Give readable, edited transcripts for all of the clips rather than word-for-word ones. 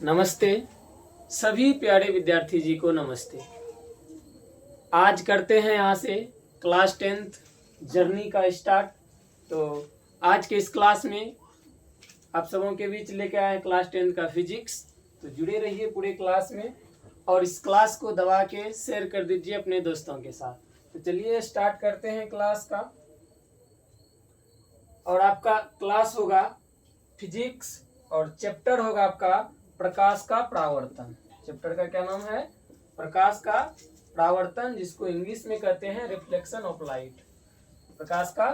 नमस्ते सभी प्यारे विद्यार्थी जी को नमस्ते। आज करते हैं यहाँ से क्लास 10th जर्नी का स्टार्ट। तो आज के इस क्लास में आप सबों के बीच लेके आए हैं क्लास 10th का फिजिक्स। तो जुड़े रहिए पूरे क्लास में और इस क्लास को दबा के शेयर कर दीजिए अपने दोस्तों के साथ। तो चलिए स्टार्ट करते हैं क्लास का। और आपका क्लास होगा फिजिक्स और चैप्टर होगा आपका प्रकाश का परावर्तन। चैप्टर का क्या नाम है? प्रकाश का परावर्तन, जिसको इंग्लिश में कहते हैं रिफ्लेक्शन ऑफ लाइट। प्रकाश का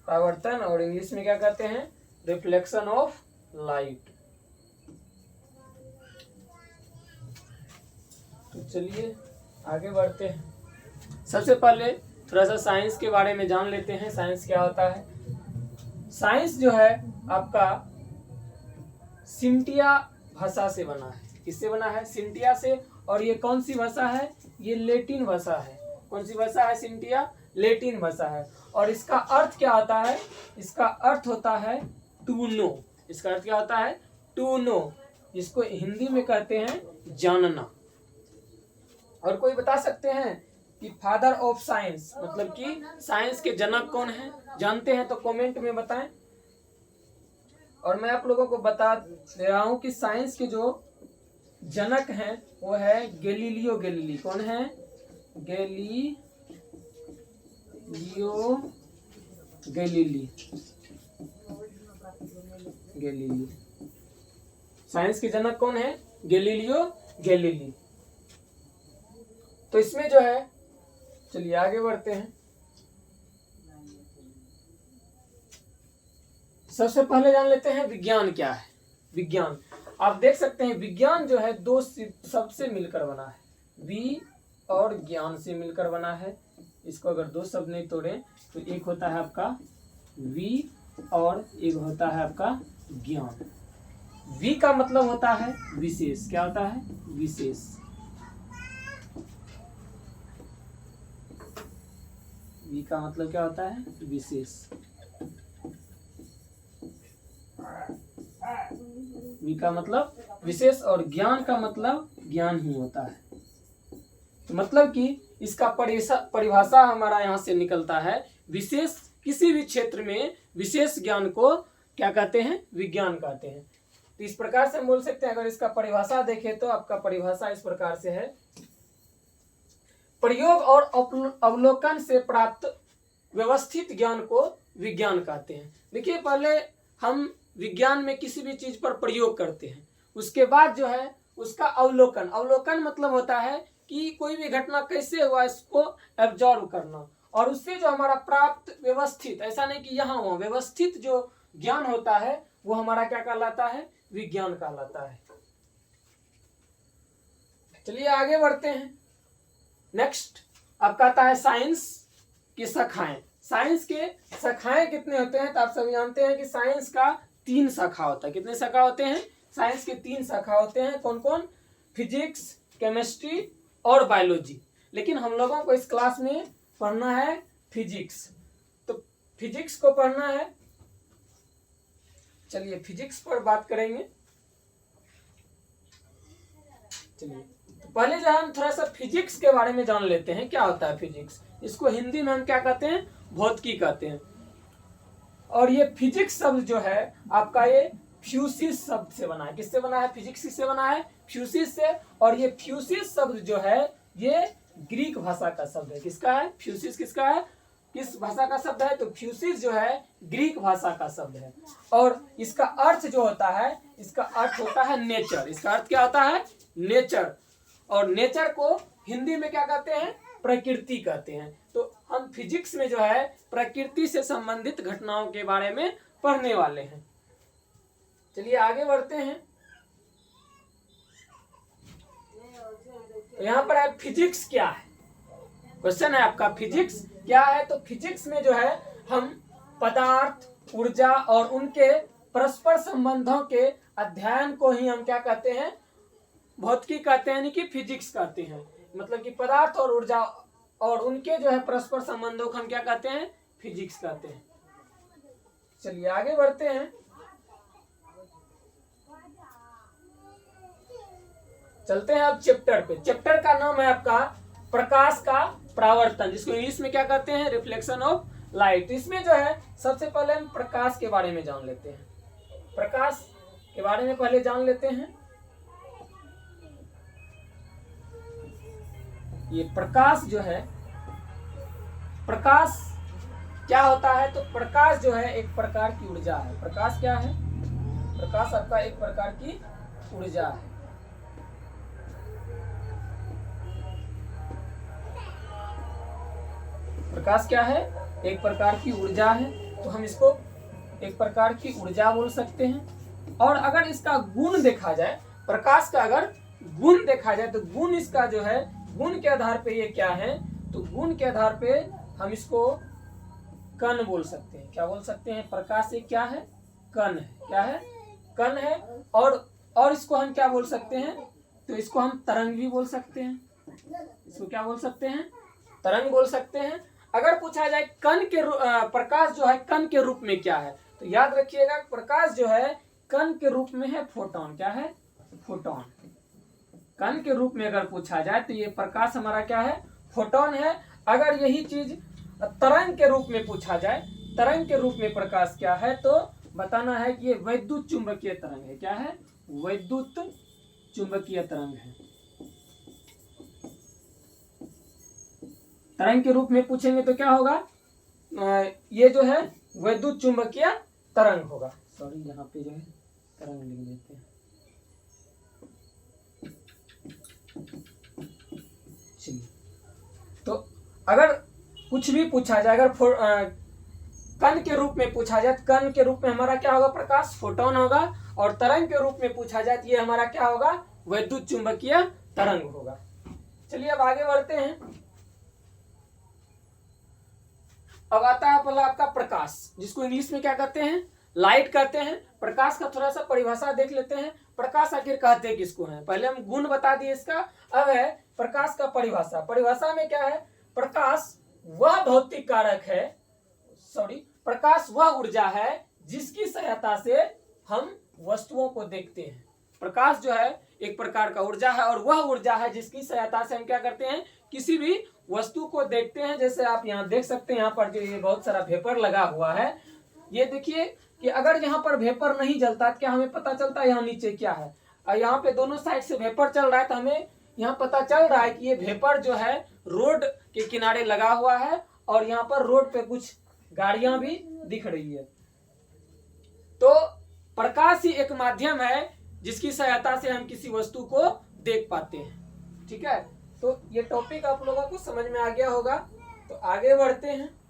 परावर्तन और इंग्लिश में क्या कहते हैं? Reflection of light. तो चलिए आगे बढ़ते हैं। सबसे पहले थोड़ा सा साइंस के बारे में जान लेते हैं। साइंस क्या होता है? साइंस जो है आपका सिमटिया भाषा से बना है। किससे बना है? सिमटिया से। और ये कौन सी भाषा है? ये लैटिन भाषा है। कौन सी भाषा है? सिमटिया लैटिन भाषा है। और इसका अर्थ क्या होता है? इसका अर्थ होता है टू नो। इसका अर्थ क्या होता है? टू नो, जिसको हिंदी में कहते हैं जानना। और कोई बता सकते हैं कि फादर ऑफ साइंस मतलब कि साइंस के जनक कौन है? जानते हैं तो कमेंट में बताएं। और मैं आप लोगों को बता दे रहा हूं कि साइंस के जो जनक हैं वो है गैलीलियो गैलीली। कौन है? Galileo Galilei. गैलीली साइंस के जनक कौन है? Galileo Galilei. तो इसमें जो है, चलिए आगे बढ़ते हैं। सबसे पहले जान लेते हैं विज्ञान क्या है। विज्ञान आप देख सकते हैं, विज्ञान जो है दो शब्द से मिलकर बना है। वि और ज्ञान से मिलकर बना है। इसको अगर दो शब्द नहीं तोड़े तो एक होता है आपका वि और एक होता है आपका ज्ञान। वि का मतलब होता है विशेष। क्या होता है? विशेष। वि का मतलब क्या होता है? विशेष। वि का मतलब विशेष और ज्ञान का मतलब ज्ञान ही होता है। तो मतलब कि इसका परिभाषा हमारा यहाँ से निकलता है विशेष। किसी भी क्षेत्र में विशेष ज्ञान को क्या कहते हैं? विज्ञान कहते हैं। तो इस प्रकार से हम बोल सकते हैं। अगर इसका परिभाषा देखें तो आपका परिभाषा इस प्रकार से है, प्रयोग और अवलोकन से प्राप्त व्यवस्थित ज्ञान को विज्ञान कहते हैं। देखिए, पहले हम विज्ञान में किसी भी चीज पर प्रयोग करते हैं, उसके बाद जो है उसका अवलोकन। अवलोकन मतलब होता है कि कोई भी घटना कैसे हुआ इसको एब्जॉर्व करना, और उससे जो हमारा प्राप्त व्यवस्थित, ऐसा नहीं कि यहाँ हुआ, व्यवस्थित जो ज्ञान होता है वो हमारा क्या कहलाता है? विज्ञान कहलाता है। चलिए आगे बढ़ते हैं। नेक्स्ट आपका आता है साइंस की शाखाएं। साइंस के शाखाएं कितने होते हैं? तो आप सभी जानते हैं कि साइंस का 3 शाखा होता है। कितने शाखा होते हैं? साइंस के 3 शाखा होते हैं। कौन कौन? फिजिक्स, केमिस्ट्री और बायोलॉजी। लेकिन हम लोगों को इस क्लास में पढ़ना है फिजिक्स। तो फिजिक्स को पढ़ना है। चलिए फिजिक्स पर बात करेंगे। चलिए तो पहले जो हम थोड़ा सा फिजिक्स के बारे में जान लेते हैं। क्या होता है फिजिक्स? इसको हिंदी में हम क्या कहते हैं? भौतिकी कहते हैं। और ये फिजिक्स शब्द जो है आपका ये फ्यूसिस शब्द से बना है। किससे बना है? फिजिक्स किससे बना है? फ्यूसिस से। और ये फ्यूसिस शब्द जो है ये ग्रीक भाषा का शब्द है। किसका है? फ्यूसिस किसका है? किस भाषा का शब्द है? तो फ्यूसिस जो है ग्रीक भाषा का शब्द है। और इसका अर्थ जो होता है, इसका अर्थ होता है नेचर। इसका अर्थ क्या होता है? नेचर। और नेचर को हिंदी में क्या कहते हैं? प्रकृति कहते हैं। तो हम फिजिक्स में जो है प्रकृति से संबंधित घटनाओं के बारे में पढ़ने वाले हैं। चलिए आगे बढ़ते हैं। तो यहाँ पर है फिजिक्स क्या है? क्वेश्चन है आपका फिजिक्स क्या है? तो फिजिक्स में जो है हम पदार्थ, ऊर्जा और उनके परस्पर संबंधों के अध्ययन को ही हम क्या कहते हैं? भौतिकी कहते हैं, यानी कि फिजिक्स कहते हैं। मतलब कि पदार्थ और ऊर्जा और उनके जो है परस्पर संबंधों को हम क्या कहते हैं? फिजिक्स कहते हैं। चलिए आगे बढ़ते हैं। चलते हैं अब चैप्टर पे। चैप्टर का नाम है आपका प्रकाश का परावर्तन, जिसको इंग्लिश में क्या कहते हैं, रिफ्लेक्शन ऑफ लाइट। इसमें जो है सबसे पहले हम प्रकाश के बारे में जान लेते हैं। प्रकाश के बारे में पहले जान लेते हैं। ये प्रकाश जो है, प्रकाश क्या होता है, तो प्रकाश जो है एक प्रकार की ऊर्जा है। प्रकाश क्या है, प्रकाश आपका एक प्रकार की ऊर्जा है। प्रकाश क्या है, एक प्रकार की ऊर्जा है, तो हम इसको एक प्रकार की ऊर्जा बोल सकते हैं। और अगर इसका गुण देखा जाए, प्रकाश का अगर गुण देखा जाए, तो गुण इसका जो है, गुण के आधार पे ये क्या है, तो गुण के आधार पे हम इसको कण बोल सकते हैं। क्या बोल सकते हैं, प्रकाश एक क्या है, कण है। क्या है, कण है। और इसको हम क्या बोल सकते हैं, तो इसको हम तरंग भी बोल सकते हैं। इसको क्या बोल सकते हैं, तरंग बोल सकते हैं। अगर पूछा जाए कण के प्रकाश जो है कण के रूप में क्या है, तो याद रखिएगा प्रकाश जो है कण के रूप में है फोटोन। क्या है, फोटोन। कण के रूप में अगर पूछा जाए तो ये प्रकाश हमारा क्या है, फोटोन है। अगर यही चीज तरंग के रूप में पूछा जाए, तरंग के रूप में प्रकाश क्या है, तो बताना है कि ये वैद्युत चुंबकीय तरंग है। क्या है, वैद्युत चुंबकीय तरंग है। तरंग के रूप में पूछेंगे तो क्या होगा, ये जो है वैद्युत चुंबकीय तरंग होगा। सॉरी, यहाँ पे जो है तरंग लिख देते हैं। चलिए, तो अगर कुछ भी पूछा जाए, अगर कण के रूप में पूछा जाए, कण के रूप में हमारा क्या होगा, प्रकाश फोटोन होगा। और तरंग के रूप में पूछा जाए तो ये हमारा क्या होगा, वैद्युत चुंबकीय तरंग होगा। चलिए अब आगे बढ़ते हैं। अब आता है पहला आपका प्रकाश, जिसको इंग्लिश में क्या कहते हैं, लाइट कहते हैं। प्रकाश का थोड़ा सा परिभाषा देख लेते हैं। प्रकाश आखिर कहते किसको हैं, पहले हम गुण बता दिए इसका। अब है प्रकाश का परिभाषा। परिभाषा में क्या है, प्रकाश वह भौतिक कारक है, प्रकाश वह ऊर्जा है जिसकी सहायता से हम वस्तुओं को देखते हैं। प्रकाश जो है एक प्रकार का ऊर्जा है, और वह ऊर्जा है जिसकी सहायता से हम क्या करते हैं, किसी भी वस्तु को देखते हैं। जैसे आप यहाँ देख सकते हैं, यहाँ पर जो ये बहुत सारा वेपर लगा हुआ है, ये देखिए कि अगर यहाँ पर वेपर नहीं जलता तो क्या हमें पता चलता है यहाँ नीचे क्या है। और यहाँ पे दोनों साइड से वेपर चल रहा है, तो हमें यहाँ पता चल रहा है कि ये वेपर जो है रोड के किनारे लगा हुआ है, और यहाँ पर रोड पे कुछ गाड़ियां भी दिख रही है। तो प्रकाश ही एक माध्यम है जिसकी सहायता से हम किसी वस्तु को देख पाते हैं। ठीक है, तो ये टॉपिक आप लोगों को समझ में आ गया होगा। तो आगे बढ़ते हैं।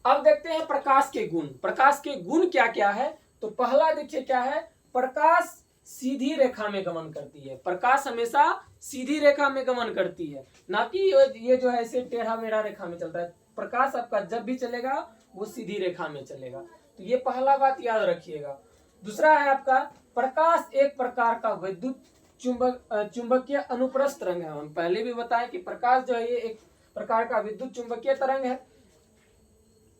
अब देखते हैं प्रकाश के गुण। प्रकाश के गुण क्या क्या है, तो पहला देखिए क्या है, प्रकाश सीधी रेखा में गमन करती है। प्रकाश हमेशा सीधी रेखा में गमन करती है, ना कि ये जो है ऐसे टेढ़ा मेढ़ा रेखा में चलता है। प्रकाश आपका जब भी चलेगा वो सीधी रेखा में चलेगा। तो ये पहला बात याद रखिएगा। दूसरा है आपका, प्रकाश एक प्रकार का विद्युत चुंबकीय अनुप्रस्थ तरंग है। हम पहले भी बताएं कि प्रकाश जो है ये एक प्रकार का विद्युत चुंबकीय तरंग है।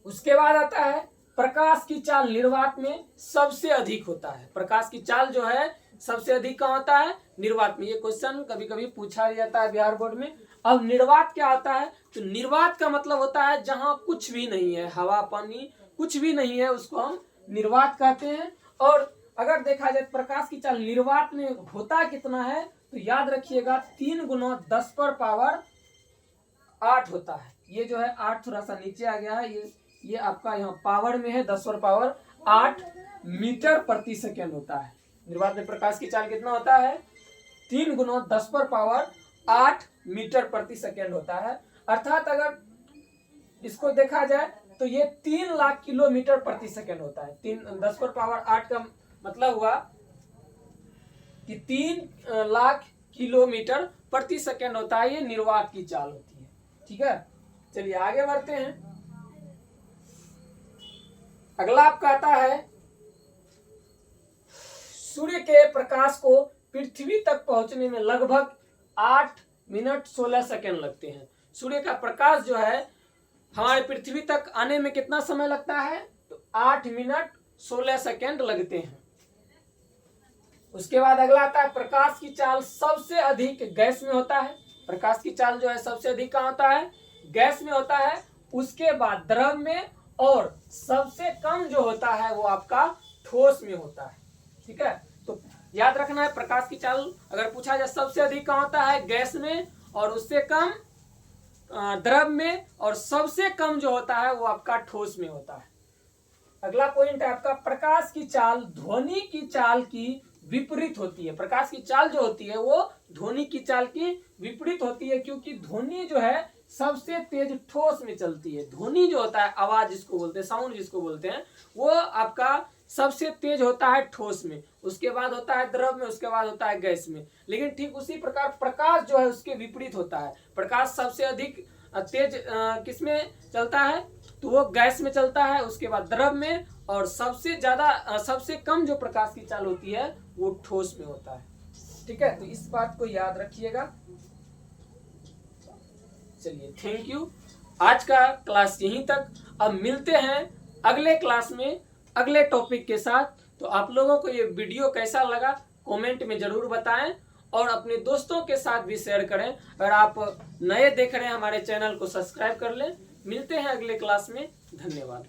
उसके बाद आता है प्रकाश की चाल निर्वात में सबसे अधिक होता है। प्रकाश की चाल जो है सबसे अधिक कहाँ होता है, निर्वात में। ये क्वेश्चन कभी कभी पूछा जाता है बिहार बोर्ड में। अब निर्वात क्या होता है, तो निर्वात का मतलब होता है जहां कुछ भी नहीं है, हवा पानी कुछ भी नहीं है, उसको हम निर्वात कहते हैं। और अगर देखा जाए प्रकाश की चाल निर्वात में होता कितना है, तो याद रखिएगा 3 × 10⁸ होता है। ये जो है 8 थोड़ा सा नीचे आ गया है, ये आपका यहाँ पावर में है, 10⁸ मीटर प्रति सेकेंड होता है। निर्वात में प्रकाश की चाल कितना होता है, 3 × 10⁸ मीटर प्रति सेकेंड होता है। अर्थात अगर इसको देखा जाए तो ये 3 लाख किलोमीटर प्रति सेकेंड होता है। 10⁸ का मतलब हुआ कि 3 लाख किलोमीटर प्रति सेकेंड होता है, ये निर्वात की चाल होती है। ठीक है, चलिए आगे बढ़ते हैं। अगला आपका आता है, सूर्य के प्रकाश को पृथ्वी तक पहुंचने में लगभग 8 मिनट 16 सेकेंड लगते हैं। सूर्य का प्रकाश जो है हमारे पृथ्वी तक आने में कितना समय लगता है, तो 8 मिनट 16 सेकेंड लगते हैं। उसके बाद अगला आता है प्रकाश की चाल सबसे अधिक गैस में होता है। प्रकाश की चाल जो है सबसे अधिक कहाँ होता है? गैस में होता है। उसके बाद द्रव में, और सबसे कम जो होता है वो आपका ठोस में होता है। ठीक है, तो याद रखना है प्रकाश की चाल अगर पूछा जाए सबसे अधिक कहाँ होता है? गैस में, और उससे कम द्रव में, और सबसे कम जो होता है वो आपका ठोस में होता है। अगला पॉइंट है आपका प्रकाश की चाल ध्वनि की चाल की विपरीत होती है। प्रकाश की चाल जो होती है वो ध्वनि की चाल की विपरीत होती है, क्योंकि ध्वनि जो है सबसे तेज ठोस में चलती है। ध्वनि जो होता है, आवाज जिसको बोलते हैं, साउंड जिसको बोलते हैं, वो आपका सबसे तेज होता है ठोस में, उसके बाद होता है द्रव में, उसके बाद होता है गैस में। लेकिन ठीक उसी प्रकार प्रकाश जो है उसके विपरीत होता है। प्रकाश सबसे अधिक तेज किसमें चलता है? तो वो गैस में चलता है, उसके बाद द्रव में, और सबसे ज्यादा सबसे कम जो प्रकाश की चाल होती है वो ठोस में होता है। ठीक है, तो इस बात को याद रखिएगा। चलिए, थैंक यू। आज का क्लास यहीं तक। अब मिलते हैं अगले क्लास में अगले टॉपिक के साथ। तो आप लोगों को ये वीडियो कैसा लगा कमेंट में जरूर बताएं, और अपने दोस्तों के साथ भी शेयर करें। अगर आप नए देख रहे हैं हमारे चैनल को सब्सक्राइब कर लें। मिलते हैं अगले क्लास में। धन्यवाद।